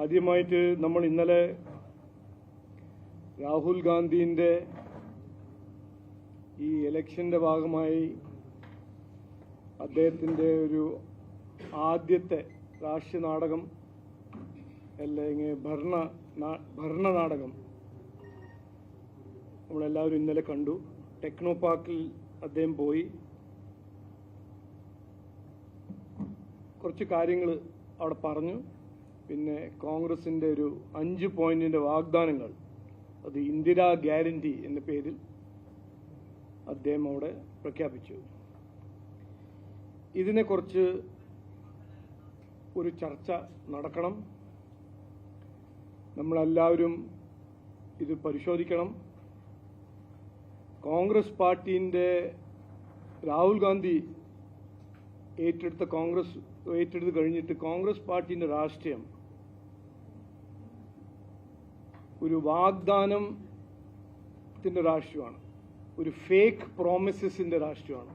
ആദ്യമായിട്ട് നമ്മൾ ഇന്നലെ രാഹുൽ ഗാന്ധിയുടെ ഈ ഇലക്ഷന്റെ ഭാഗമായി അദ്ദേഹത്തിന്റെ ഒരു ആദ്യത്തെ രാഷ്ട്രീയ നാടകം അല്ലെങ്കിൽ ഭരണ നാടകം നമ്മളെല്ലാവരും ഇന്നലെ കണ്ടു. ടെക്നോ പാർക്കിൽ അദ്ദേഹം പോയി കുറച്ച് കാര്യങ്ങൾ അവിടെ പറഞ്ഞു. പിന്നെ കോൺഗ്രസിന്റെ ഒരു 5 പോയിന്റിന്റെ വാഗ്ദാനങ്ങൾ, അത് ഇന്ദിരാ ഗ്യാരണ്ടി എന്ന പേരിൽ അദ്ദേഹം അവിടെ പ്രഖ്യാപിച്ചു. ഇതിനെക്കുറിച്ച് ഒരു ചർച്ച നടക്കണം. നമ്മളെല്ലാവരും ഇത് പരിശോധിക്കണം. കോൺഗ്രസ് പാർട്ടിന്റെ രാഹുൽ ഗാന്ധി ഏറ്റെടുത്ത് കഴിഞ്ഞിട്ട് കോൺഗ്രസ് പാർട്ടിന്റെ രാഷ്ട്രീയം ഒരു വാഗ്ദാനത്തിന്റെ രാഷ്ട്രീയമാണ്, ഒരു ഫേക്ക് പ്രോമിസസിന്റെ രാഷ്ട്രീയമാണ്.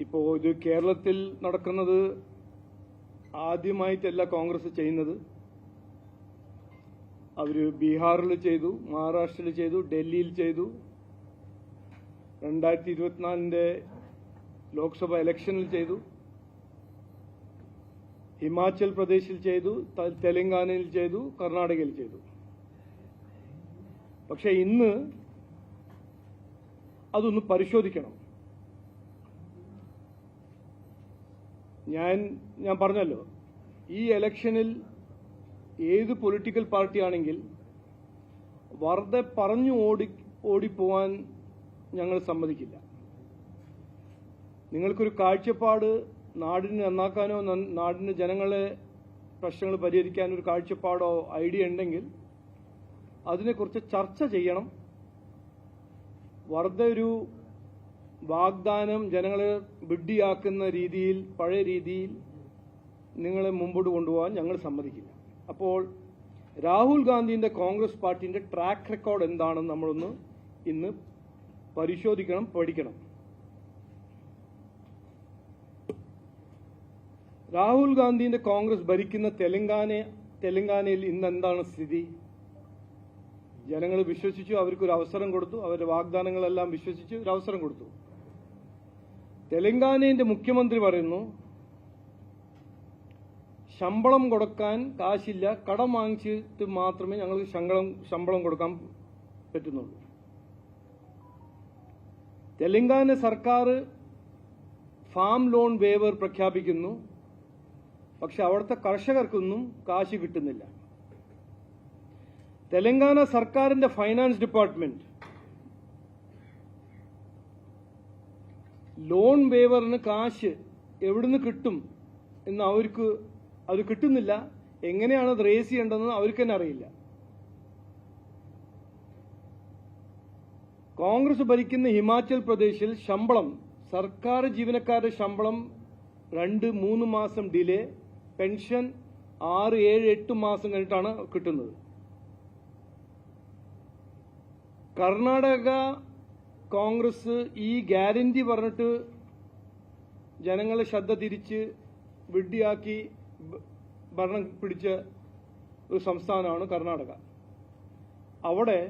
ഇപ്പോൾ ഇത് കേരളത്തിൽ നടക്കുന്നത് ആദ്യമായിട്ടല്ല കോൺഗ്രസ് ചെയ്യുന്നത്. അവര് ബീഹാറിൽ ചെയ്തു, മഹാരാഷ്ട്രയിൽ ചെയ്തു, ഡൽഹിയിൽ ചെയ്തു, 2024 ലോക്സഭ ഇലക്ഷനിൽ ചെയ്തു, ഹിമാചൽ പ്രദേശിൽ ചെയ്തു, തെലങ്കാനയിൽ ചെയ്തു, കർണാടകയിൽ ചെയ്തു. പക്ഷെ ഇന്ന് അതൊന്ന് പരിശോധിക്കണം. ഞാൻ പറഞ്ഞല്ലോ, ഈ ഇലക്ഷനിൽ ഏത് പൊളിറ്റിക്കൽ പാർട്ടിയാണെങ്കിൽ വെറുതെ പറഞ്ഞു ഓടിപ്പോവാൻ ഞങ്ങൾ സമ്മതിക്കില്ല. നിങ്ങൾക്കൊരു കാഴ്ചപ്പാട്, നാടിനെ നന്നാക്കാനോ നാടിന് ജനങ്ങളെ പ്രശ്നങ്ങൾ പരിഹരിക്കാനോ ഒരു കാഴ്ചപ്പാടോ ഐഡിയ ഉണ്ടെങ്കിൽ അതിനെക്കുറിച്ച് ചർച്ച ചെയ്യണം. വെറുതെ ഒരു വാഗ്ദാനം ജനങ്ങളെ വിഡ്ഢിയാക്കുന്ന രീതിയിൽ, പഴയ രീതിയിൽ നിങ്ങളെ മുമ്പോട്ട് കൊണ്ടുപോകാൻ ഞങ്ങൾ സമ്മതിക്കില്ല. അപ്പോൾ രാഹുൽ ഗാന്ധിയുടെ കോൺഗ്രസ് പാർട്ടിന്റെ ട്രാക്ക് റെക്കോർഡ് എന്താണെന്ന് നമ്മളൊന്ന് ഇന്ന് പരിശോധിക്കണം, പഠിക്കണം. രാഹുൽ ഗാന്ധിയുടെ കോൺഗ്രസ് ഭരിക്കുന്ന തെലങ്കാനയിൽ ഇന്ന് എന്താണ് സ്ഥിതി? ജനങ്ങൾ വിശ്വസിച്ചു, അവർക്കൊരു അവസരം കൊടുത്തു, അവരുടെ വാഗ്ദാനങ്ങളെല്ലാം വിശ്വസിച്ച് ഒരു അവസരം കൊടുത്തു. തെലങ്കാനയുടെ മുഖ്യമന്ത്രി പറയുന്നു, ശമ്പളം കൊടുക്കാൻ കാശില്ല, കടം വാങ്ങിച്ചിട്ട് മാത്രമേ ഞങ്ങൾക്ക് ശമ്പളം കൊടുക്കാൻ പറ്റുന്നുള്ളൂ. തെലങ്കാന സർക്കാർ ഫാം ലോൺ വേവർ പ്രഖ്യാപിക്കുന്നു, പക്ഷെ അവിടുത്തെ കർഷകർക്കൊന്നും കാശ് കിട്ടുന്നില്ല. തെലങ്കാന സർക്കാരിന്റെ ഫൈനാൻസ് ഡിപ്പാർട്ട്മെന്റ് ലോൺ വേവറിന് കാശ് എവിടുന്ന് കിട്ടും എന്ന് അത് കിട്ടുന്നില്ല. എങ്ങനെയാണ് അത് റേസ് ചെയ്യേണ്ടതെന്ന് അവർക്ക് തന്നെ അറിയില്ല. കോൺഗ്രസ് ഭരിക്കുന്ന ഹിമാചൽ പ്രദേശിൽ സർക്കാർ ജീവനക്കാരുടെ ശമ്പളം 2-3 മാസം ഡിലേ, പെൻഷൻ 6-7-8 മാസം കഴിഞ്ഞിട്ടാണ് കിട്ടുന്നത്. കർണാടക കോൺഗ്രസ് ഈ ഗ്യാരണ്ടി പറഞ്ഞിട്ട് ജനങ്ങളെ ശ്രദ്ധ തിരിച്ച് വിഡ്ഢിയാക്കി ഭരണം പിടിച്ച ഒരു സംസ്ഥാനമാണ് കർണാടക. അവിടെ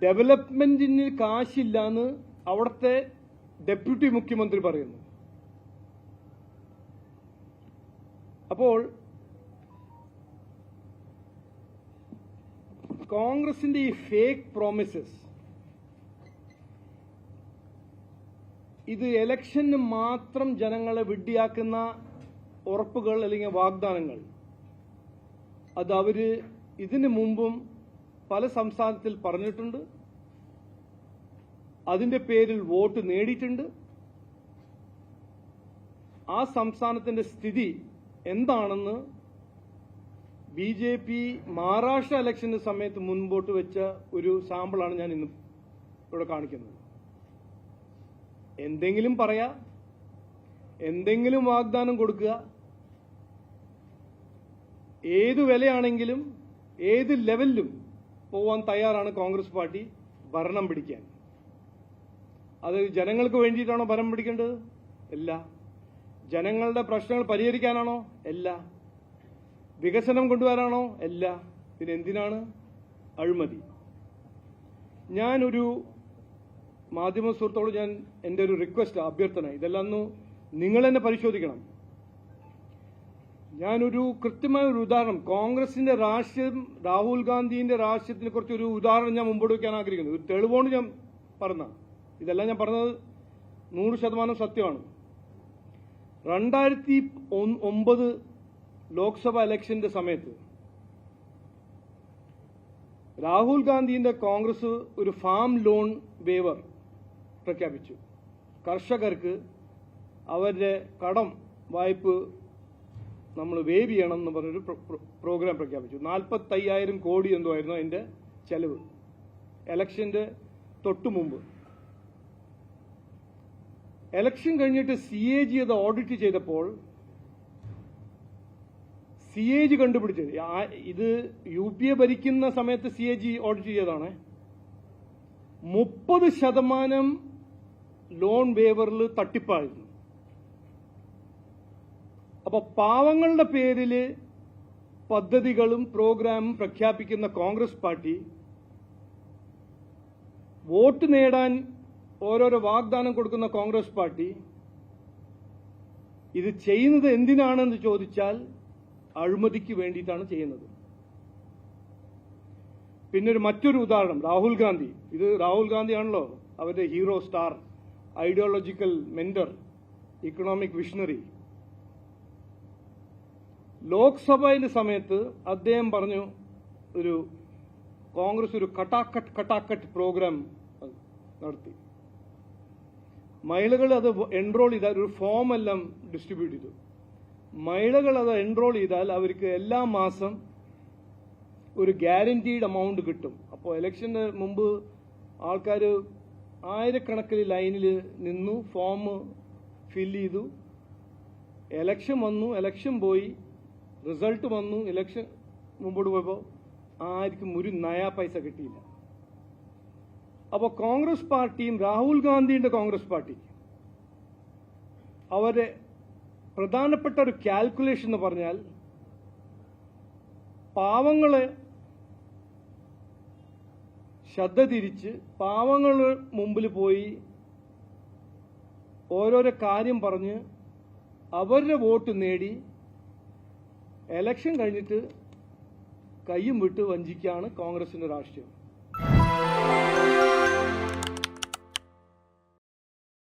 ഡെവലപ്മെന്റിന് കാശില്ലാന്ന് അവിടുത്തെ ഡെപ്യൂട്ടി മുഖ്യമന്ത്രി പറയുന്നു. അപ്പോൾ കോൺഗ്രസിന്റെ ഈ ഫേക്ക് പ്രോമിസസ്, ഇത് ഇലക്ഷന് മാത്രം ജനങ്ങളെ വിഡ്ഢിയാക്കുന്ന ഉറപ്പുകൾ അല്ലെങ്കിൽ വാഗ്ദാനങ്ങൾ, അത് അവര് ഇതിനു മുമ്പും പല സംസ്ഥാനത്തിൽ പറഞ്ഞിട്ടുണ്ട്. അതിന്റെ പേരിൽ വോട്ട് നേടിയിട്ടുണ്ട്. ആ സംസ്ഥാനത്തിന്റെ സ്ഥിതി എന്താണെന്ന് BJP മഹാരാഷ്ട്ര ഇലക്ഷന്റെ സമയത്ത് മുൻപോട്ട് വെച്ച ഒരു സാമ്പിളാണ് ഞാൻ ഇന്ന് ഇവിടെ കാണിക്കുന്നത്. എന്തെങ്കിലും പറയാ, എന്തെങ്കിലും വാഗ്ദാനം കൊടുക്കുക, ഏതു വിലയാണെങ്കിലും ഏത് ലെവലിലും പോവാൻ തയ്യാറാണ് കോൺഗ്രസ് പാർട്ടി ഭരണം പിടിക്കാൻ. അത് ജനങ്ങൾക്ക് വേണ്ടിയിട്ടാണോ ഭരണം പിടിക്കേണ്ടത്? അല്ല. ജനങ്ങളുടെ പ്രശ്നങ്ങൾ പരിഹരിക്കാനാണോ? അല്ല. വികസനം കൊണ്ടുവരാനാണോ? അല്ല. പിന്നെ എന്തിനാണ്? അഴിമതി. ഞാനൊരു മാധ്യമ സുഹൃത്തോട് എൻ്റെ ഒരു റിക്വസ്റ്റ്, അഭ്യർത്ഥന, ഇതെല്ലാം നിങ്ങൾ തന്നെ പരിശോധിക്കണം. ഞാനൊരു കൃത്യമായ ഒരു ഉദാഹരണം, കോൺഗ്രസിന്റെ രാഷ്ട്രീയം, രാഹുൽ ഗാന്ധിന്റെ രാഷ്ട്രീയത്തിനെ കുറിച്ചൊരു ഉദാഹരണം ഞാൻ മുമ്പോട്ട് വയ്ക്കാൻ ആഗ്രഹിക്കുന്നു. ഒരു തെളിവുകൊണ്ട് ഞാൻ പറഞ്ഞ, ഇതെല്ലാം ഞാൻ പറഞ്ഞത് 100% സത്യമാണ്. 2009 ലോക്സഭ ഇലക്ഷന്റെ സമയത്ത് രാഹുൽ ഗാന്ധിന്റെ കോൺഗ്രസ് ഒരു ഫാം ലോൺ വേവർ പ്രഖ്യാപിച്ചു. കർഷകർക്ക് അവരുടെ കടം വായ്പ നമ്മൾ വേവ് ചെയ്യണം എന്ന് പറഞ്ഞൊരു പ്രോഗ്രാം പ്രഖ്യാപിച്ചു. 45,000 കോടി എന്തോ ആയിരുന്നു അതിന്റെ ചെലവ്, ഇലക്ഷന്റെ തൊട്ടു മുമ്പ്. ഇലക്ഷൻ കഴിഞ്ഞിട്ട് CAG അത് ഓഡിറ്റ് ചെയ്തപ്പോൾ CAG കണ്ടുപിടിച്ചത്, ഇത് UPA ഭരിക്കുന്ന സമയത്ത് CAG ഓഡിറ്റ് ചെയ്തതാണ്, 30% ലോൺ വേവറിൽ തട്ടിപ്പായിരുന്നു. അപ്പൊ പാവങ്ങളുടെ പേരില് പദ്ധതികളും പ്രോഗ്രാമും പ്രഖ്യാപിക്കുന്ന കോൺഗ്രസ് പാർട്ടി വോട്ട് നേടാൻ ഓരോരോ വാഗ്ദാനം കൊടുക്കുന്ന കോൺഗ്രസ് പാർട്ടി ഇത് ചെയ്യുന്നത് എന്തിനാണെന്ന് ചോദിച്ചാൽ അഴിമതിക്ക് വേണ്ടിയിട്ടാണ് ചെയ്യുന്നത്. പിന്നെ മറ്റൊരു ഉദാഹരണം, രാഹുൽ ഗാന്ധി. ഇത് രാഹുൽ ഗാന്ധിയാണല്ലോ അവരുടെ hero, star, ideological mentor, economic visionary. ലോക്സഭയിലെ സമയത്ത് അദ്ദേഹം പറഞ്ഞു, ഒരു കോൺഗ്രസ് ഒരു കട്ടാക്കട്ട് പ്രോഗ്രാം നടത്തി. മഹിളകൾ അത് എൻറോൾ ചെയ്താൽ, ഒരു ഫോം എല്ലാം ഡിസ്ട്രിബ്യൂട്ട് ചെയ്തു. മഹിളകൾ അത് എൻറോൾ ചെയ്താൽ അവർക്ക് എല്ലാ മാസം ഒരു ഗ്യാരണ്ടീഡ് എമൗണ്ട് കിട്ടും. അപ്പോൾ ഇലക്ഷന് മുമ്പ് ആൾക്കാർ ആയിരക്കണക്കിന് ലൈനിൽ നിന്നു, ഫോം ഫില്ല് ചെയ്തു. ഇലക്ഷൻ വന്നു, ഇലക്ഷൻ പോയി, റിസൾട്ട് വന്നു, ഇലക്ഷൻ മുമ്പോട്ട് പോയപ്പോൾ ആർക്കും ഒരു നയാ പൈസ കിട്ടിയില്ല. അപ്പോൾ കോൺഗ്രസ് പാർട്ടിയും രാഹുൽ ഗാന്ധിയുടെ കോൺഗ്രസ് പാർട്ടി അവരെ പ്രധാനപ്പെട്ട ഒരു കാൽക്കുലേഷൻ എന്ന് പറഞ്ഞാൽ, പാവങ്ങളെ ശ്രദ്ധ തിരിച്ച് പാവങ്ങളുടെ മുമ്പിൽ പോയി ഓരോരോ കാര്യം പറഞ്ഞ് അവരുടെ വോട്ട് നേടി ഇലക്ഷൻ കഴിഞ്ഞിട്ട് കയ്യും വിട്ട് വഞ്ചിക്കാണ് കോൺഗ്രസിന്റെ രാഷ്ട്രീയം.